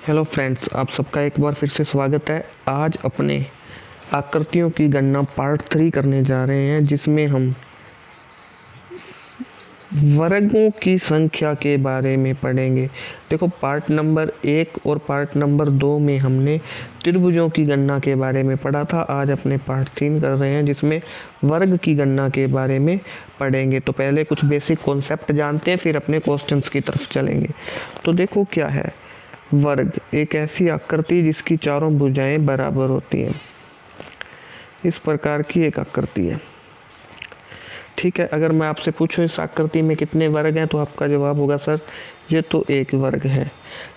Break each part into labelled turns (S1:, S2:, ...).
S1: Hello friends, आप सबका एक बार फिर से स्वागत है। आज अपने आकृतियों की गणना पार्ट 3 करने जा रहे हैं, जिसमें हम वर्गों की संख्या के बारे में पढ़ेंगे। देखो, पार्ट नंबर 1 और पार्ट नंबर 2 में हमने त्रिभुजों की गणना के बारे में पढ़ा था। आज अपने पार्ट 3 कर रहे हैं, जिसमें वर्ग की गणना के बारे में पढ़ेंगे। तो पहले कुछ बेसिक कॉन्सेप्ट जानते हैं, फिर अपने क्वेश्चंस की तरफ चलेंगे। तो देखो क्या है वर्ग। एक ऐसी आकृति जिसकी चारों भुजाएं बराबर होती हैं। इस प्रकार की एक आकृति है। ठीक है, अगर मैं आपसे पूछूं इस आकृति में कितने वर्ग हैं, तो आपका जवाब होगा सर ये तो एक वर्ग है।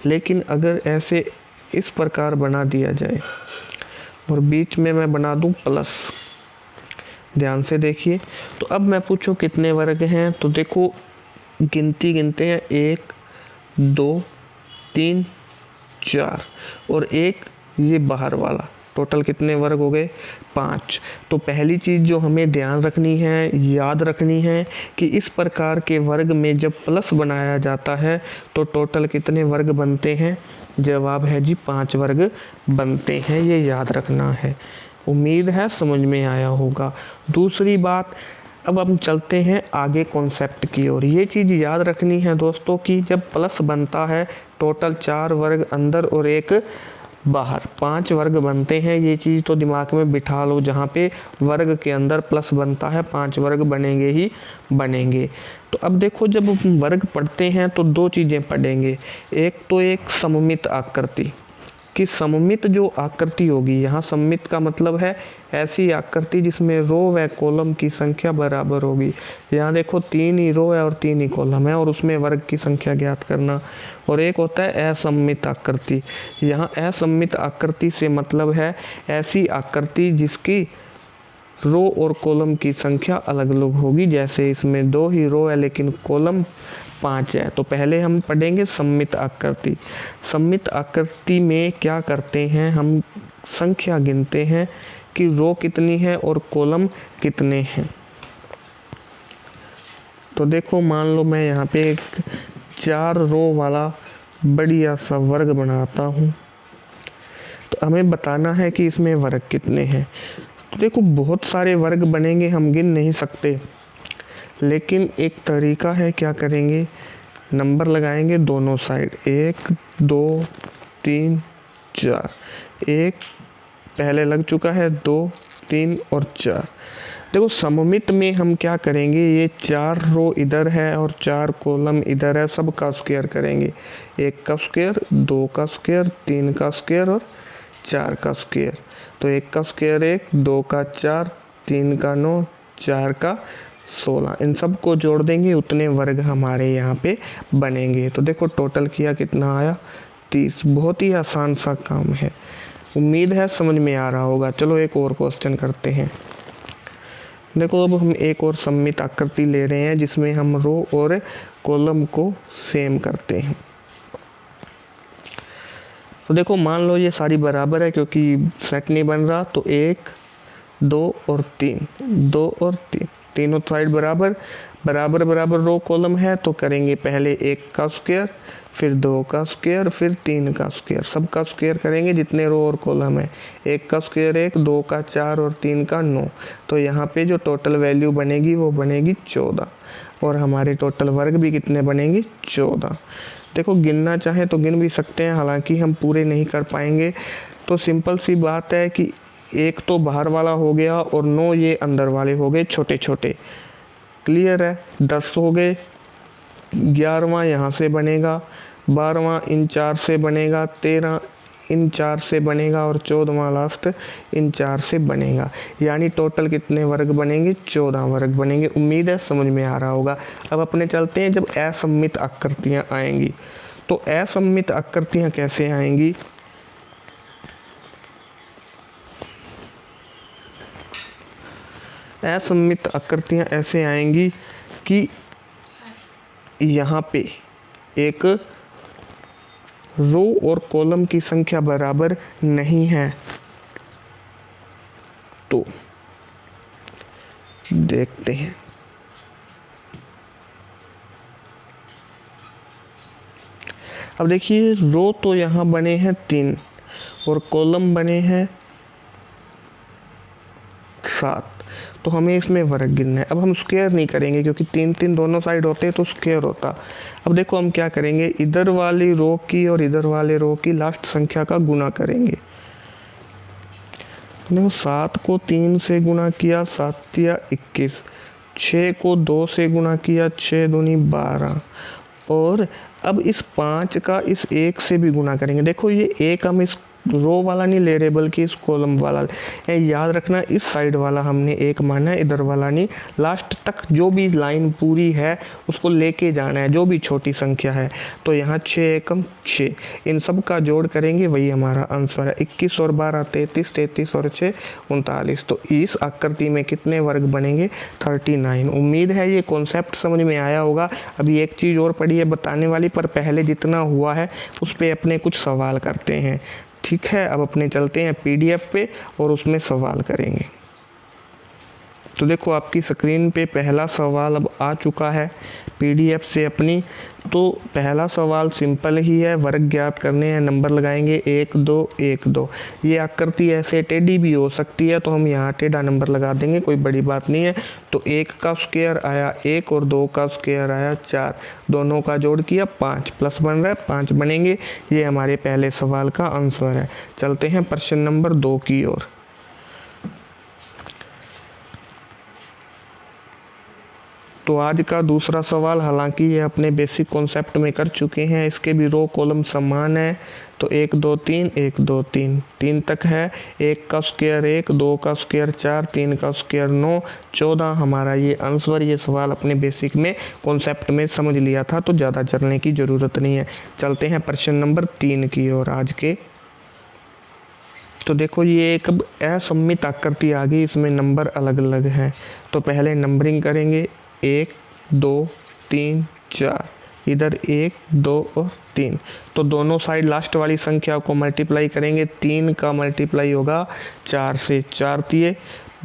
S1: लेकिन अगर ऐसे इस प्रकार बना दिया जाए और बीच में मैं बना दूं प्लस, ध्यान से देखिए। तो अब मैं पूछूं कितने वर्ग हैं, तो देखो गिनती गिनते हैं 1 2 3 4 और एक ये बाहर वाला। टोटल कितने वर्ग हो गए? 5। तो पहली चीज़ जो हमें ध्यान रखनी है, याद रखनी है कि इस प्रकार के वर्ग में जब प्लस बनाया जाता है तो टोटल कितने वर्ग बनते हैं? जवाब है जी 5 वर्ग बनते हैं। ये याद रखना है। उम्मीद है समझ में आया होगा। दूसरी बात, अब हम चलते हैं आगे कॉन्सेप्ट की ओर। ये चीज़ याद रखनी है दोस्तों कि जब प्लस बनता है टोटल 4 वर्ग अंदर और एक बाहर, 5 वर्ग बनते हैं। ये चीज़ तो दिमाग में बिठा लो। जहाँ पे वर्ग के अंदर प्लस बनता है 5 वर्ग बनेंगे ही बनेंगे। तो अब देखो, जब हम वर्ग पढ़ते हैं तो दो चीज़ें पढ़ेंगे। एक तो एक सममित आकृति कि सममित जो आकृति होगी, यहाँ सममित का मतलब है ऐसी आकृति जिसमें रो व कॉलम की संख्या बराबर होगी। यहाँ देखो 3 ही रो है और 3 ही कॉलम है और उसमें वर्ग की संख्या ज्ञात करना। और एक होता है असममित आकृति। यहाँ असममित आकृति से मतलब है ऐसी आकृति जिसकी रो और कॉलम की संख्या अलग अलग होगी। जैसे इसमें 2 ही रो है लेकिन कॉलम 5 है। तो पहले हम पढ़ेंगे सममित आकृति। सममित आकृति में क्या करते हैं, हम संख्या गिनते हैं कि रो कितनी है और कॉलम कितने हैं। तो देखो, मान लो मैं यहाँ पे एक 4 रो वाला बढ़िया सा वर्ग बनाता हूँ। तो हमें बताना है कि इसमें वर्ग कितने हैं। तो देखो, बहुत सारे वर्ग बनेंगे, हम गिन नहीं सकते। लेकिन एक तरीका है, क्या करेंगे, नंबर लगाएंगे दोनों साइड, 1 2 3 4। एक पहले लग चुका है, 2 3 और 4। देखो, सममित में हम क्या करेंगे, ये 4 रो इधर है और 4 कॉलम इधर है, सब का स्क्वायर करेंगे। 1 का स्क्वायर, 2 का स्क्वायर, 3 का स्क्वायर और 4 का स्क्वायर। तो 1 का स्क्वायर 1, 2 का 4, 3 का 9, 4 का 16। इन सब को जोड़ देंगे, उतने वर्ग हमारे यहाँ पे बनेंगे। तो देखो टोटल किया कितना आया, 30। बहुत ही आसान सा काम है। उम्मीद है समझ में आ रहा होगा। चलो एक और क्वेश्चन करते हैं। देखो, अब हम एक और सममित आकृति ले रहे हैं जिसमें हम रो और कॉलम को सेम करते हैं। तो देखो, मान लो ये सारी बराबर है क्योंकि सेट नहीं बन रहा। तो 1 2 और 3, 2 और 3, तीनों साइड बराबर बराबर बराबर रो कॉलम है। तो करेंगे पहले 1 का स्क्वायर, फिर 2 का स्क्वायर, फिर 3 का स्क्वायर। सब का स्क्वायर करेंगे जितने रो और कॉलम है। 1 का स्क्वायर 1, 2 का 4 और 3 का 9। तो यहाँ पे जो टोटल वैल्यू बनेगी वो बनेगी 14। और हमारे टोटल वर्ग भी कितने बनेंगे? 14। देखो, गिनना चाहें तो गिन भी सकते हैं, हालांकि हम पूरे नहीं कर पाएंगे। तो सिंपल सी बात है कि एक तो बाहर वाला हो गया और 9 ये अंदर वाले हो गए छोटे छोटे। क्लियर है? 10 हो गए। 11वां यहाँ से बनेगा, 12वां इन 4 से बनेगा, 13 इन 4 से बनेगा और 14वां लास्ट इन 4 से बनेगा। यानी टोटल कितने वर्ग बनेंगे? 14 वर्ग बनेंगे। उम्मीद है समझ में आ रहा होगा। अब अपने चलते हैं जब असममित आकृतियाँ आएंगी। तो असममित आकृतियाँ कैसे आएंगी? असममित आकृतियाँ ऐसे आएंगी कि यहाँ पे एक रो और कॉलम की संख्या बराबर नहीं है। तो देखते हैं। अब देखिए रो तो यहाँ बने हैं 3 और कॉलम बने हैं 7, तो हमें इसमें वर्ग गिनना है। अब हम स्क्वायर नहीं करेंगे क्योंकि 3 दोनों साइड होते हैं तो स्क्वायर होता। अब देखो हम क्या करेंगे, इधर वाली रो की और इधर वाले रो की लास्ट संख्या का गुना करेंगे। देखो 7 को 3 से गुना किया 7 या 21, 6 को 2 से गुना किया 6 दूनी 12, और अब इस 5 का इस 1 से भी गुना करेंगे। देखो ये 1 हम इस रो वाला नहीं ले रहे बल्कि इस कॉलम वाला, याद रखना इस साइड वाला हमने 1 माना है, इधर वाला नहीं। लास्ट तक जो भी लाइन पूरी है उसको लेके जाना है, जो भी छोटी संख्या है। तो यहाँ 6 एकम 6, इन सब का जोड़ करेंगे वही हमारा आंसर है। 21 और 12 33, 33 और 6 39। तो इस आकृति में कितने वर्ग बनेंगे, 39। उम्मीद है ये कॉन्सेप्ट समझ में आया होगा। अभी एक चीज़ और पड़ी है बताने वाली, पर पहले जितना हुआ है उस पर अपने कुछ सवाल करते हैं। ठीक है, अब अपने चलते हैं PDF पे और उसमें सवाल करेंगे। तो देखो आपकी स्क्रीन पे पहला सवाल अब आ चुका है PDF से अपनी। तो पहला सवाल सिंपल ही है, वर्ग ज्ञात करने हैं, नंबर लगाएंगे 1 2 1 2। ये आकृति ऐसे टेढ़ी भी हो सकती है तो हम यहाँ टेढ़ा नंबर लगा देंगे, कोई बड़ी बात नहीं है। तो 1 का स्क्वायर आया 1 और 2 का स्क्वायर आया 4, दोनों का जोड़ किया 5, प्लस बन रहा है 5 बनेंगे। ये हमारे पहले सवाल का आंसर है। चलते हैं प्रश्न नंबर 2 की ओर। तो आज का दूसरा सवाल, हालांकि ये अपने बेसिक कॉन्सेप्ट में कर चुके हैं, इसके भी रो कॉलम समान है। तो 1 2 3 1 2 3 3 तक है। 1 का स्क्वायर 1, 2 का स्क्वायर 4, 3 का स्क्वायर 9, 14 हमारा ये आंसर। ये सवाल अपने बेसिक में कॉन्सेप्ट में समझ लिया था तो ज़्यादा चलने की ज़रूरत नहीं है। चलते हैं प्रश्न नंबर 3 की ओर आज के। तो देखो ये एक असममित आकृति आ गई, इसमें नंबर अलग अलग हैं। तो पहले नंबरिंग करेंगे 1 2 3 4, इधर 1 2 और 3। तो दोनों साइड लास्ट वाली संख्या को मल्टीप्लाई करेंगे। 3 का मल्टीप्लाई होगा 4 से, 4 तिये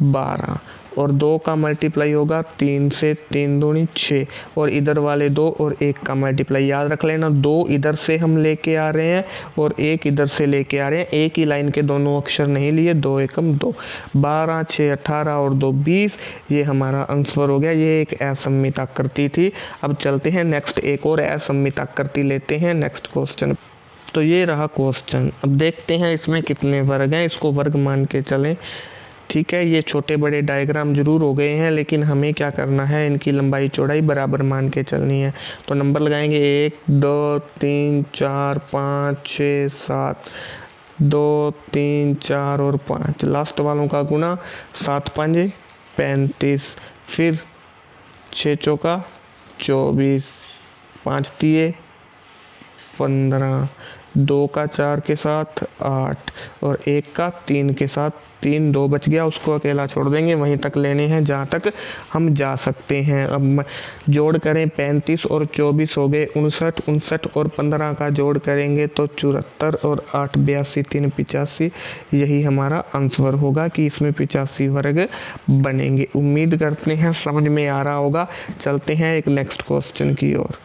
S1: 12, और 2 का मल्टीप्लाई होगा 3 से, 3 दूनी 6, और इधर वाले 2 और 1 का मल्टीप्लाई याद रख लेना। 2 इधर से हम लेके आ रहे हैं और 1 इधर से लेके आ रहे हैं, एक ही लाइन के दोनों अक्षर नहीं लिए। 2 एकम 2, 12 6 18 और 2 20, ये हमारा आंसर हो गया। ये एक असममित आकृति थी। अब चलते हैं नेक्स्ट, एक और असममित आकृति लेते हैं नेक्स्ट क्वेश्चन। तो ये रहा क्वेश्चन। अब देखते हैं इसमें कितने वर्ग हैं, इसको वर्ग मान के चलें। ठीक है, ये छोटे बड़े डायग्राम जरूर हो गए हैं, लेकिन हमें क्या करना है, इनकी लंबाई चौड़ाई बराबर मान के चलनी है। तो नंबर लगाएंगे 1 2 3 4 5 6 7, 2 3 4 और 5, लास्ट वालों का गुना 7 5 35, फिर 6 चौका 24, 5 तिये 15, 2 का 4 के साथ 8 और 1 का 3 के साथ 3, 2 बच गया, उसको अकेला छोड़ देंगे। वहीं तक लेने हैं जहाँ तक हम जा सकते हैं। अब जोड़ करें, 35 और 24 हो गए 59, 59 और 15 का जोड़ करेंगे तो 74, और 8 82 3 85। यही हमारा आंसर होगा कि इसमें 85 वर्ग बनेंगे। उम्मीद करते हैं समझ में आ रहा होगा। चलते हैं एक नेक्स्ट क्वेश्चन की ओर।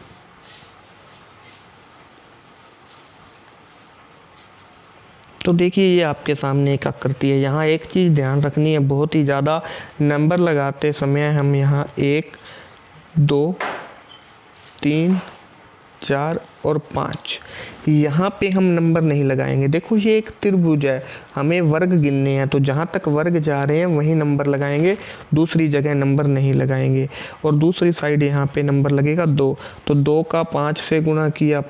S1: तो देखिए ये आपके सामने एक आकृति है। यहाँ एक चीज़ ध्यान रखनी है, बहुत ही ज़्यादा नंबर लगाते समय हम यहाँ 1 2 3 4 और 5 यहाँ पे हम नंबर नहीं लगाएंगे। देखो ये एक त्रिभुज है, हमें वर्ग गिनने हैं, तो जहाँ तक वर्ग जा रहे हैं वहीं नंबर लगाएंगे, दूसरी जगह नंबर नहीं लगाएंगे। और दूसरी साइड यहाँ पे नंबर लगेगा 2, तो 2 का 5 से गुणा किया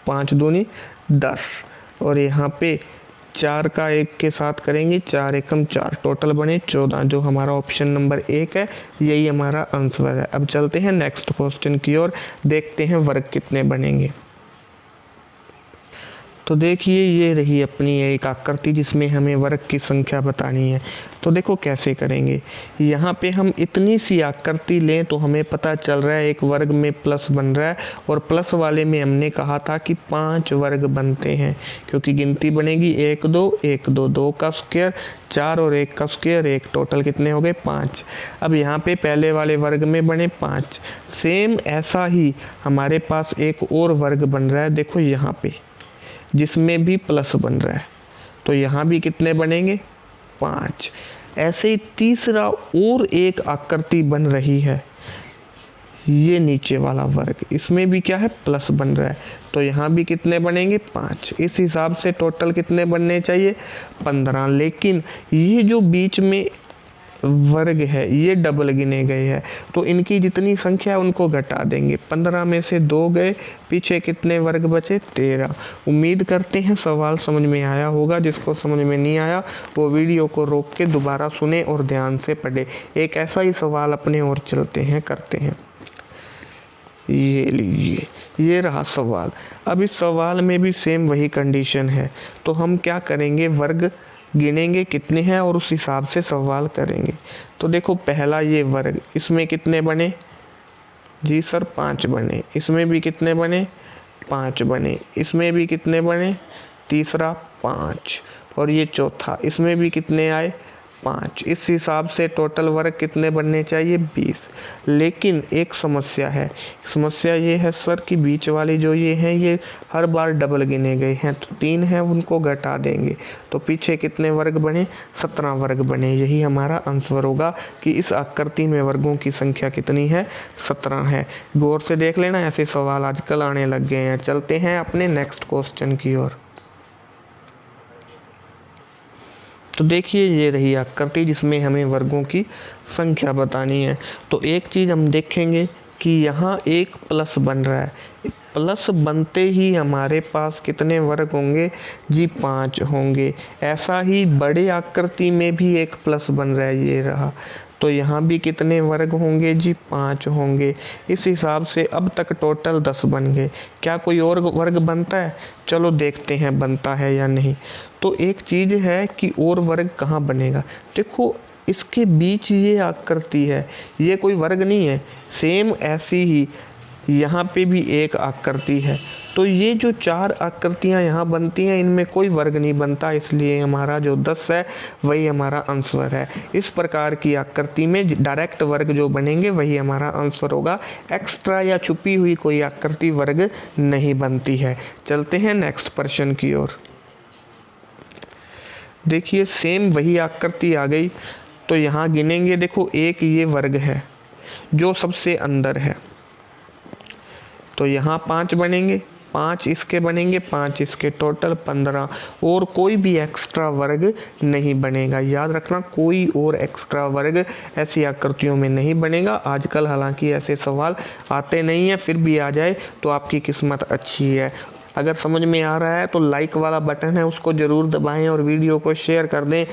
S1: 5 दूनी 10, और यहाँ पे 4 का 1 के साथ करेंगे 4 एकम 4, टोटल बने 14, जो हमारा ऑप्शन नंबर 1 है, यही हमारा आंसर है। अब चलते हैं नेक्स्ट क्वेश्चन की ओर, देखते हैं वर्ग कितने बनेंगे। तो देखिए ये रही अपनी एक आकृति जिसमें हमें वर्ग की संख्या बतानी है। तो देखो कैसे करेंगे। यहाँ पे हम इतनी सी आकृति लें तो हमें पता चल रहा है एक वर्ग में प्लस बन रहा है, और प्लस वाले में हमने कहा था कि 5 वर्ग बनते हैं, क्योंकि गिनती बनेगी 1 2 1 2, 2 का स्क्वायर 4 और 1 का स्क्वायर 1, टोटल कितने हो गए 5। अब यहाँ पे पहले वाले वर्ग में बने 5। सेम ऐसा ही हमारे पास एक और वर्ग बन रहा है, देखो यहाँ पे, जिसमें भी प्लस बन रहा है। तो यहाँ भी कितने बनेंगे 5। ऐसे ही तीसरा और एक आकृति बन रही है, ये नीचे वाला वर्ग, इसमें भी क्या है प्लस बन रहा है। तो यहाँ भी कितने बनेंगे 5। इस हिसाब से टोटल कितने बनने चाहिए 15। लेकिन ये जो बीच में वर्ग है ये डबल गिने गए हैं, तो इनकी जितनी संख्या है उनको घटा देंगे। 15 में से 2 गए, पीछे कितने वर्ग बचे 13। उम्मीद करते हैं सवाल समझ में आया होगा। जिसको समझ में नहीं आया वो वीडियो को रोक के दोबारा सुने और ध्यान से पढ़े। एक ऐसा ही सवाल अपने और चलते हैं, करते हैं। ये लीजिए, ये रहा सवाल। अब इस सवाल में भी सेम वही कंडीशन है, तो हम क्या करेंगे, वर्ग गिनेंगे कितने हैं और उस हिसाब से सवाल करेंगे। तो देखो पहला ये वर्ग, इसमें कितने बने जी सर 5 बने, इसमें भी कितने बने 5 बने, इसमें भी कितने बने, तीसरा 5, और ये चौथा, इसमें भी कितने आए 5। इस हिसाब से टोटल वर्ग कितने बनने चाहिए 20। लेकिन एक समस्या है, समस्या ये है सर कि बीच वाली जो ये हैं ये हर बार डबल गिने गए हैं, तो 3 हैं उनको घटा देंगे, तो पीछे कितने वर्ग बने 17 वर्ग बने। यही हमारा आंसर होगा कि इस आकृति में वर्गों की संख्या कितनी है 17 है। गौर से देख लेना, ऐसे सवाल आजकल आने लग गए हैं। चलते हैं अपने नेक्स्ट क्वेश्चन की ओर। तो देखिए ये रही आकृति जिसमें हमें वर्गों की संख्या बतानी है। तो एक चीज़ हम देखेंगे कि यहाँ एक प्लस बन रहा है, प्लस बनते ही हमारे पास कितने वर्ग होंगे जी 5 होंगे। ऐसा ही बड़े आकृति में भी एक प्लस बन रहा है, ये रहा, तो यहाँ भी कितने वर्ग होंगे जी 5 होंगे। इस हिसाब से अब तक टोटल 10 बन गए। क्या कोई और वर्ग बनता है, चलो देखते हैं बनता है या नहीं। तो एक चीज़ है कि और वर्ग कहाँ बनेगा, देखो इसके बीच ये आकृति है, ये कोई वर्ग नहीं है। सेम ऐसी ही यहाँ पे भी एक आकृति है, तो ये जो 4 आकृतियाँ यहाँ बनती हैं इनमें कोई वर्ग नहीं बनता, इसलिए हमारा जो 10 है वही हमारा आंसर है। इस प्रकार की आकृति में डायरेक्ट वर्ग जो बनेंगे वही हमारा आंसर होगा। एक्स्ट्रा या छुपी हुई कोई आकृति वर्ग नहीं बनती है। चलते हैं नेक्स्ट प्रश्न की ओर। देखिए सेम वही आकृति आ गई, तो यहाँ गिनेंगे, देखो एक ये वर्ग है जो सबसे अंदर है, तो यहाँ 5 बनेंगे, 5 इसके बनेंगे, 5 इसके, टोटल 15, और कोई भी एक्स्ट्रा वर्ग नहीं बनेगा। याद रखना कोई और एक्स्ट्रा वर्ग ऐसी आकृतियों में नहीं बनेगा। आजकल हालांकि ऐसे सवाल आते नहीं हैं, फिर भी आ जाए तो आपकी किस्मत अच्छी है। अगर समझ में आ रहा है तो लाइक वाला बटन है उसको ज़रूर दबाएं और वीडियो को शेयर कर दें,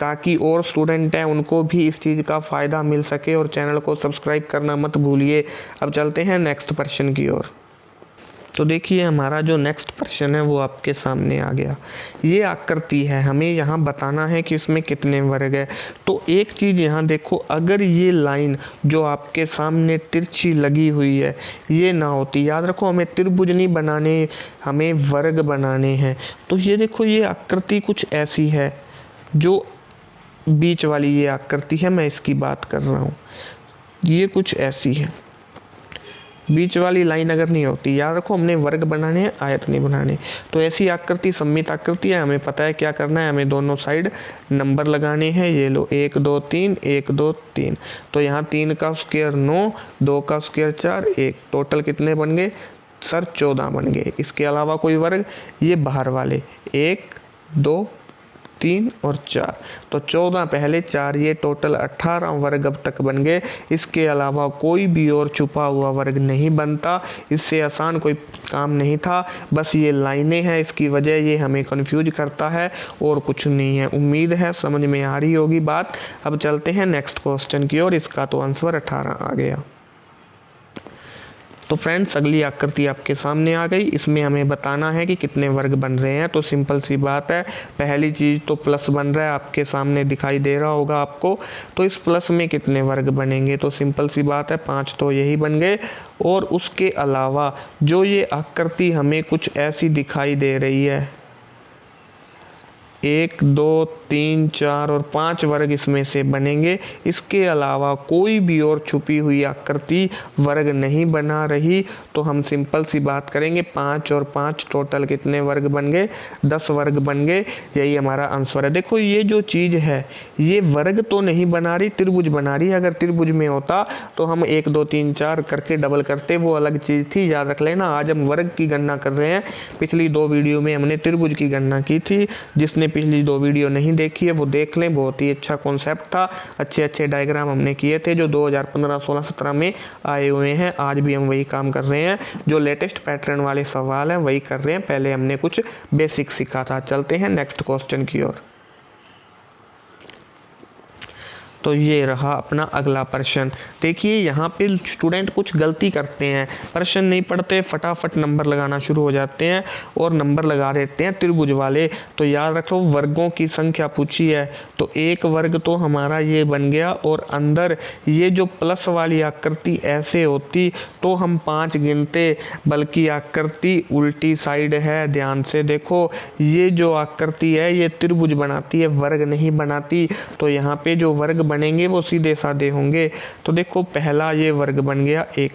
S1: ताकि और स्टूडेंट हैं उनको भी इस चीज़ का फ़ायदा मिल सके, और चैनल को सब्सक्राइब करना मत भूलिए। अब चलते हैं नेक्स्ट प्रश्न की ओर। तो देखिए हमारा जो नेक्स्ट प्रश्न है वो आपके सामने आ गया। ये आकृति है, हमें यहाँ बताना है कि इसमें कितने वर्ग है। तो एक चीज़ यहाँ देखो, अगर ये लाइन जो आपके सामने तिरछी लगी हुई है ये ना होती, याद रखो हमें त्रिभुज नहीं बनाने, हमें वर्ग बनाने हैं। तो ये देखो ये आकृति कुछ ऐसी है, जो बीच वाली ये आकृति है, मैं इसकी बात कर रहा हूँ, ये कुछ ऐसी है। बीच वाली लाइन अगर नहीं होती, याद रखो हमने वर्ग बनाने हैं, आयत नहीं बनाने। तो ऐसी आकृति सममित आकृति है, हमें पता है क्या करना है, हमें दोनों साइड नंबर लगाने हैं। ये लो 1 2 3 1 2 3, तो यहाँ 3 का स्क्वायर 9, 2 का स्क्वायर 4, 1, टोटल कितने बन गए सर 14 बन गए। इसके अलावा कोई वर्ग, ये बाहर वाले 1 2 3 और 4, तो 14 पहले 4, ये टोटल 18 वर्ग अब तक बन गए। इसके अलावा कोई भी और छुपा हुआ वर्ग नहीं बनता। इससे आसान कोई काम नहीं था, बस ये लाइनें हैं, इसकी वजह ये हमें कंफ्यूज करता है और कुछ नहीं है। उम्मीद है समझ में आ रही होगी बात। अब चलते हैं नेक्स्ट क्वेश्चन की ओर। इसका तो आंसर 18 आ गया। तो फ्रेंड्स अगली आकृति आपके सामने आ गई। इसमें हमें बताना है कि कितने वर्ग बन रहे हैं। तो सिंपल सी बात है, पहली चीज़ तो प्लस बन रहा है, आपके सामने दिखाई दे रहा होगा आपको। तो इस प्लस में कितने वर्ग बनेंगे, तो सिंपल सी बात है 5 तो यही बन गए। और उसके अलावा जो ये आकृति हमें कुछ ऐसी दिखाई दे रही है, 1 2 3 4 और 5 वर्ग इसमें से बनेंगे। इसके अलावा कोई भी और छुपी हुई आकृति वर्ग नहीं बना रही। तो हम सिंपल सी बात करेंगे, 5 और 5 टोटल कितने वर्ग बन गए, 10 वर्ग बन गए। यही हमारा आंसर है। देखो ये जो चीज़ है ये वर्ग तो नहीं बना रही, त्रिभुज बना रही है। अगर त्रिभुज में होता तो हम 1 2 3 4 करके डबल करते, वो अलग चीज़ थी, याद रख लेना। आज हम वर्ग की गणना कर रहे हैं। पिछली 2 वीडियो में हमने त्रिभुज की गणना की थी। जिसने पिछली 2 वीडियो नहीं देखी है वो देख लें, बहुत ही अच्छा कॉन्सेप्ट था। अच्छे अच्छे डायग्राम हमने किए थे जो 2015 16 17 में आए हुए हैं। आज भी हम वही काम कर रहे हैं, जो लेटेस्ट पैटर्न वाले सवाल हैं वही कर रहे हैं। पहले हमने कुछ बेसिक सीखा था। चलते हैं नेक्स्ट क्वेश्चन की ओर। तो ये रहा अपना अगला प्रश्न। देखिए यहाँ पे स्टूडेंट कुछ गलती करते हैं, प्रश्न नहीं पढ़ते, फटाफट नंबर लगाना शुरू हो जाते हैं और नंबर लगा देते हैं त्रिभुज वाले। तो याद रखो वर्गों की संख्या पूछी है, तो एक वर्ग तो हमारा ये बन गया। और अंदर ये जो प्लस वाली आकृति ऐसे होती तो हम 5 गिनते, बल्कि आकृति उल्टी साइड है। ध्यान से देखो, ये जो आकृति है ये त्रिभुज बनाती है, वर्ग नहीं बनाती। तो यहाँ पे जो वर्ग बनेंगे वो सीधे साधे होंगे। तो देखो पहला ये वर्ग बन गया 1,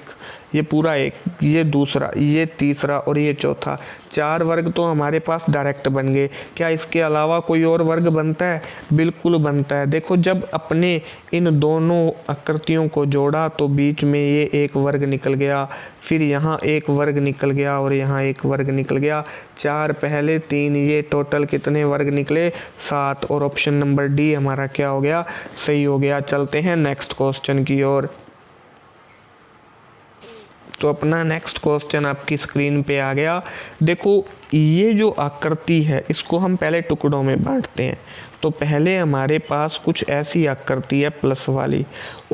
S1: ये पूरा 1, ये दूसरा, ये तीसरा और ये चौथा। 4 वर्ग तो हमारे पास डायरेक्ट बन गए। क्या इसके अलावा कोई और वर्ग बनता है? बिल्कुल बनता है। देखो जब अपने इन दोनों आकृतियों को जोड़ा तो बीच में ये एक वर्ग निकल गया, फिर यहाँ एक वर्ग निकल गया और यहाँ एक वर्ग निकल गया। 4 पहले, 3 ये, टोटल कितने वर्ग निकले? 7। और ऑप्शन नंबर डी हमारा क्या हो गया? सही हो गया। चलते हैं नेक्स्ट क्वेश्चन की ओर। तो अपना नेक्स्ट क्वेश्चन आपकी स्क्रीन पे आ गया। देखो ये जो आकृति है इसको हम पहले टुकड़ों में बांटते हैं। तो पहले हमारे पास कुछ ऐसी आकृति है प्लस वाली,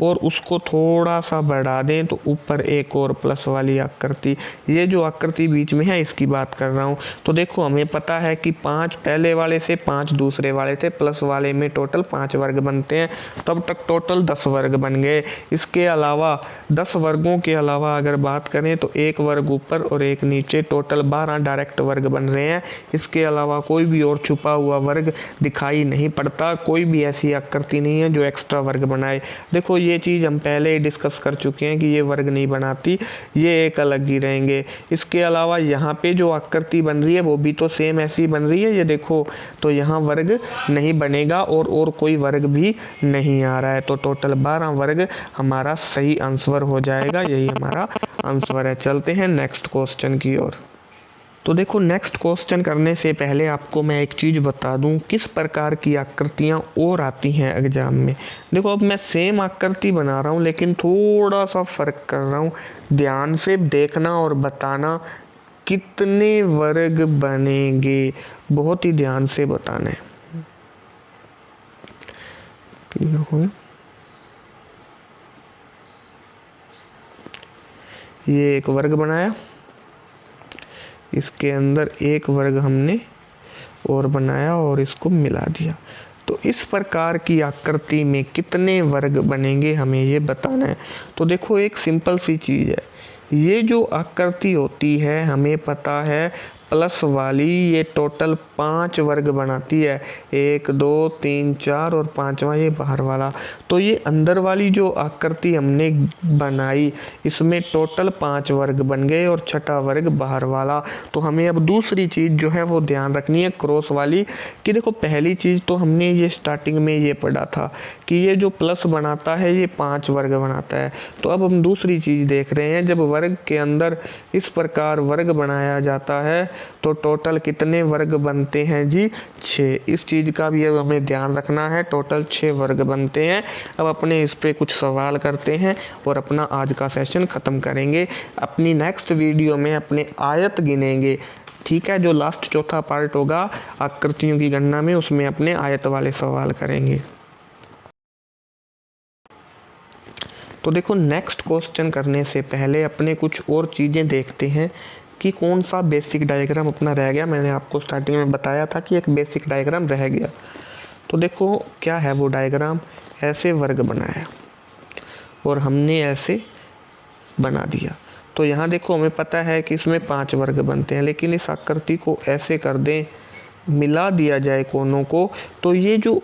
S1: और उसको थोड़ा सा बढ़ा दें तो ऊपर एक और प्लस वाली आकृति। ये जो आकृति बीच में है इसकी बात कर रहा हूँ। तो देखो हमें पता है कि 5 पहले वाले से 5 दूसरे वाले थे, प्लस वाले में टोटल 5 वर्ग बनते हैं। तब तक टोटल 10 वर्ग बन गए। इसके अलावा 10 वर्गों के अलावा अगर बात करें तो एक वर्ग ऊपर और एक नीचे, टोटल 12 डायरेक्ट वर्ग बन रहे हैं। इसके अलावा कोई भी और छुपा हुआ वर्ग दिखाई नहीं पड़ता। कोई भी ऐसी आकृति नहीं है जो एक्स्ट्रा वर्ग बनाए। देखो ये चीज़ हम पहले ही डिस्कस कर चुके हैं कि ये वर्ग नहीं बनाती, ये एक अलग ही रहेंगे। इसके अलावा यहाँ पे जो आकृति बन रही है वो भी तो सेम ऐसी बन रही है, ये देखो। तो यहाँ वर्ग नहीं बनेगा और कोई वर्ग भी नहीं आ रहा है। तो टोटल 12 वर्ग हमारा सही आंसर हो जाएगा। यही हमारा आंसर है। चलते हैं नेक्स्ट क्वेश्चन की ओर। तो देखो नेक्स्ट क्वेश्चन करने से पहले आपको मैं एक चीज़ बता दूं, किस प्रकार की आकृतियां और आती हैं एग्जाम में। देखो अब मैं सेम आकृति बना रहा हूं लेकिन थोड़ा सा फ़र्क कर रहा हूं। ध्यान से देखना और बताना कितने वर्ग बनेंगे, बहुत ही ध्यान से बताना है। क्लियर हुआ? ये एक वर्ग बनाया, इसके अंदर एक वर्ग हमने और बनाया और इसको मिला दिया। तो इस प्रकार की आकृति में कितने वर्ग बनेंगे हमें ये बताना है। तो देखो एक सिंपल सी चीज़ है, ये जो आकृति होती है हमें पता है प्लस वाली ये टोटल 5 वर्ग बनाती है। 1 2 3 4 और 5वां ये बाहर वाला। तो ये अंदर वाली जो आकृति हमने बनाई इसमें टोटल 5 वर्ग बन गए और छठा वर्ग बाहर वाला। तो हमें अब दूसरी चीज़ जो है वो ध्यान रखनी है क्रॉस वाली, कि देखो पहली चीज़ तो हमने ये स्टार्टिंग में ये पढ़ा था कि ये जो प्लस बनाता है ये 5 वर्ग बनाता है। तो अब हम दूसरी चीज़ देख रहे हैं, जब वर्ग के अंदर इस प्रकार वर्ग बनाया जाता है तो टोटल कितने वर्ग बनते हैं जी? 6। इस चीज़ का भी अब हमें ध्यान रखना है, टोटल 6 वर्ग बनते हैं। अब अपने इस पे कुछ सवाल करते हैं और अपना आज का सेशन ख़त्म करेंगे। अपनी नेक्स्ट वीडियो में अपने आयत गिनेंगे, ठीक है। जो लास्ट चौथा पार्ट होगा आकृतियों की गणना में, उसमें अपने आयत वाले सवाल करेंगे। तो देखो नेक्स्ट क्वेश्चन करने से पहले अपने कुछ और चीज़ें देखते हैं कि कौन सा बेसिक डायग्राम अपना रह गया। मैंने आपको स्टार्टिंग में बताया था कि एक बेसिक डायग्राम रह गया। तो देखो क्या है वो डायग्राम, ऐसे वर्ग बनाया और हमने ऐसे बना दिया। तो यहाँ देखो हमें पता है कि इसमें 5 वर्ग बनते हैं, लेकिन इस आकृति को ऐसे कर दें, मिला दिया जाए कोनों को, तो ये जो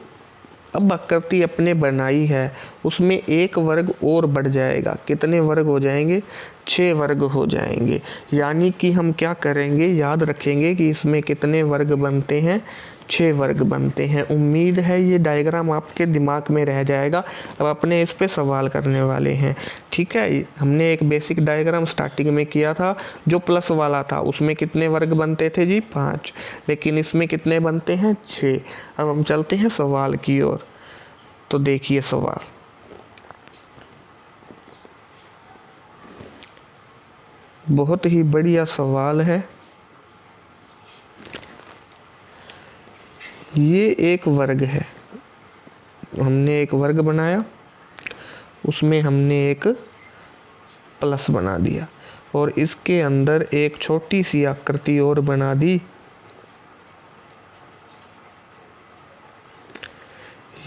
S1: अब आकृति अपने बनाई है उसमें एक वर्ग और बढ़ जाएगा। कितने वर्ग हो जाएंगे? 6 वर्ग हो जाएंगे। यानी कि हम क्या करेंगे, याद रखेंगे कि इसमें कितने वर्ग बनते हैं? 6 वर्ग बनते हैं। उम्मीद है ये डायग्राम आपके दिमाग में रह जाएगा। अब अपने इस पे सवाल करने वाले हैं, ठीक है। हमने एक बेसिक डायग्राम स्टार्टिंग में किया था जो प्लस वाला था, उसमें कितने वर्ग बनते थे जी? 5। लेकिन इसमें कितने बनते हैं? 6। अब हम चलते हैं सवाल की ओर। तो देखिए सवाल, बहुत ही बढ़िया सवाल है। ये एक वर्ग है, हमने एक वर्ग बनाया, उसमें हमने एक प्लस बना दिया और इसके अंदर एक छोटी सी आकृति और बना दी।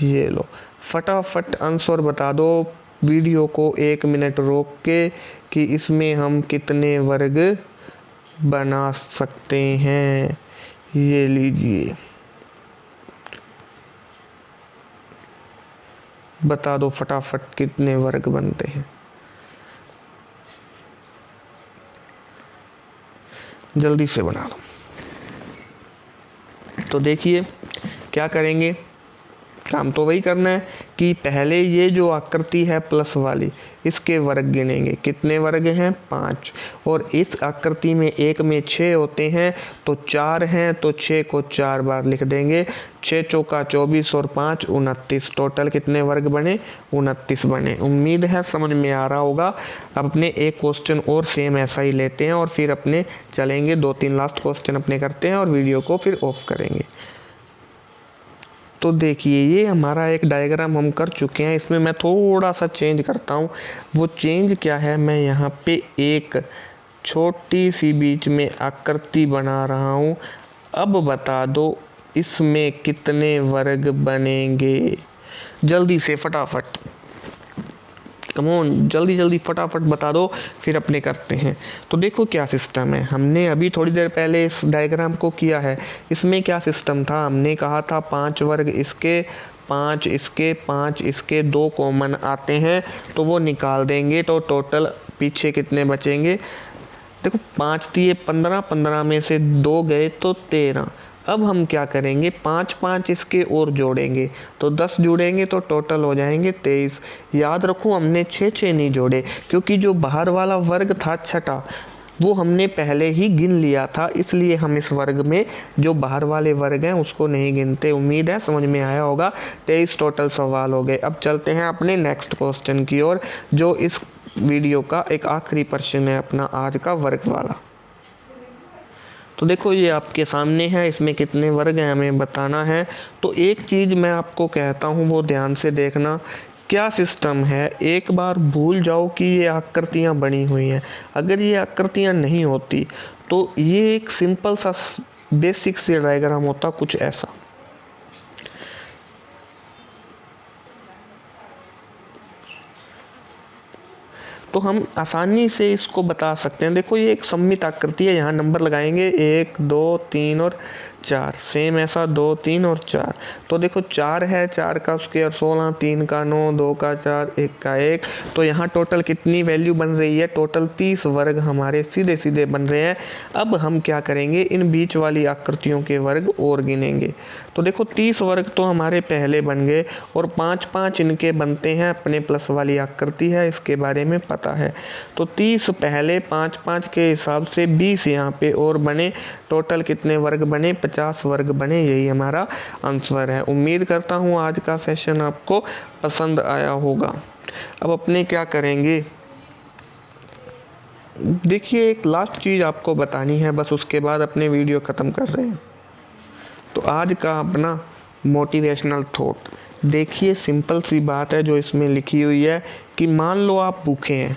S1: ये लो, फटाफट आंसर बता दो वीडियो को 1 मिनट रोक के कि इसमें हम कितने वर्ग बना सकते हैं। ये लीजिए, बता दो फटाफट कितने वर्ग बनते हैं, जल्दी से बना दो। तो देखिए क्या करेंगे, काम तो वही करना है कि पहले ये जो आकृति है प्लस वाली, इसके वर्ग गिनेंगे। कितने वर्ग हैं? 5। और इस आकृति में एक में 6 होते हैं, तो 4 हैं, तो 6 को 4 बार लिख देंगे। 6 चौका 24 और 5 29। टोटल कितने वर्ग बने? 29 बने। उम्मीद है समझ में आ रहा होगा। अब अपने एक क्वेश्चन और सेम ऐसा ही लेते हैं और फिर अपने चलेंगे 2-3 लास्ट क्वेश्चन अपने करते हैं और वीडियो को फिर ऑफ करेंगे। तो देखिए ये हमारा एक डायग्राम हम कर चुके हैं। इसमें मैं थोड़ा सा चेंज करता हूँ। वो चेंज क्या है, मैं यहाँ पे एक छोटी सी बीच में आकृति बना रहा हूँ। अब बता दो इसमें कितने वर्ग बनेंगे, जल्दी से फटाफट, कम ऑन, जल्दी जल्दी फटाफट बता दो, फिर अपने करते हैं। तो देखो क्या सिस्टम है, हमने अभी थोड़ी देर पहले इस डायग्राम को किया है। इसमें क्या सिस्टम था, हमने कहा था 5 वर्ग इसके, 5 इसके, 5 इसके, 2 कॉमन आते हैं तो वो निकाल देंगे, तो टोटल पीछे कितने बचेंगे? देखो 5 दिए 15, 15 में से 2 गए तो 13। अब हम क्या करेंगे, 5 इसके और जोड़ेंगे तो 10 जुड़ेंगे तो टोटल हो जाएंगे 23। याद रखो हमने 6 नहीं जोड़े, क्योंकि जो बाहर वाला वर्ग था छठा वो हमने पहले ही गिन लिया था, इसलिए हम इस वर्ग में जो बाहर वाले वर्ग हैं उसको नहीं गिनते। उम्मीद है समझ में आया होगा। 23 टोटल सवाल हो गए। अब चलते हैं अपने नेक्स्ट क्वेश्चन की ओर, जो इस वीडियो का एक आखिरी प्रश्न है अपना आज का वर्ग वाला। तो देखो ये आपके सामने है, इसमें कितने वर्ग हैं हमें बताना है। तो एक चीज़ मैं आपको कहता हूँ वो ध्यान से देखना, क्या सिस्टम है, एक बार भूल जाओ कि ये आकृतियाँ बनी हुई हैं। अगर ये आकृतियाँ नहीं होती तो ये एक सिंपल सा बेसिक से डायग्राम होता कुछ ऐसा। तो हम आसानी से इसको बता सकते हैं। देखो ये एक सममित आकृति है, यहाँ नंबर लगाएंगे 1 2 3 और 4, सेम ऐसा 2 3 और 4। तो देखो 4 है, 4 का स्क्वायर 16, 3 का 9, 2 का 4, 1 का 1। तो यहाँ टोटल कितनी वैल्यू बन रही है? टोटल 30 वर्ग हमारे सीधे सीधे बन रहे हैं। अब हम क्या करेंगे, इन बीच वाली आकृतियों के वर्ग और गिनेंगे। तो देखो 30 वर्ग तो हमारे पहले बन गए और 5 इनके बनते हैं, अपने प्लस वाली आकृति है इसके बारे में पता है। तो 30 पहले, 5 के हिसाब से 20 यहाँ पे और बने। टोटल कितने वर्ग बने? 50 वर्ग बने। यही हमारा आंसर है। उम्मीद करता हूँ आज का सेशन आपको पसंद आया होगा। अब अपने क्या करेंगे, देखिए एक लास्ट चीज़ आपको बतानी है, बस उसके बाद अपने वीडियो ख़त्म कर रहे हैं। तो आज का अपना मोटिवेशनल थॉट। देखिए सिंपल सी बात है जो इसमें लिखी हुई है कि मान लो आप भूखे हैं,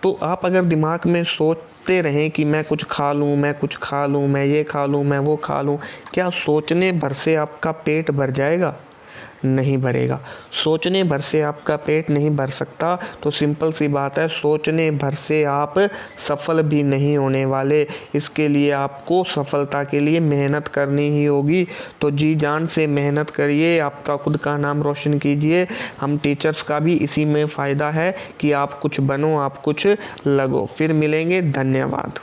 S1: तो आप अगर दिमाग में सोचते रहें कि मैं कुछ खा लूँ, मैं कुछ खा लूँ, मैं ये खा लूँ, मैं वो खा लूँ, क्या सोचने भर से आपका पेट भर जाएगा? नहीं भरेगा। सोचने भर से आपका पेट नहीं भर सकता, तो सिंपल सी बात है, सोचने भर से आप सफल भी नहीं होने वाले। इसके लिए आपको सफलता के लिए मेहनत करनी ही होगी। तो जी जान से मेहनत करिए, आपका खुद का नाम रोशन कीजिए। हम टीचर्स का भी इसी में फ़ायदा है कि आप कुछ बनो, आप कुछ लगो। फिर मिलेंगे, धन्यवाद।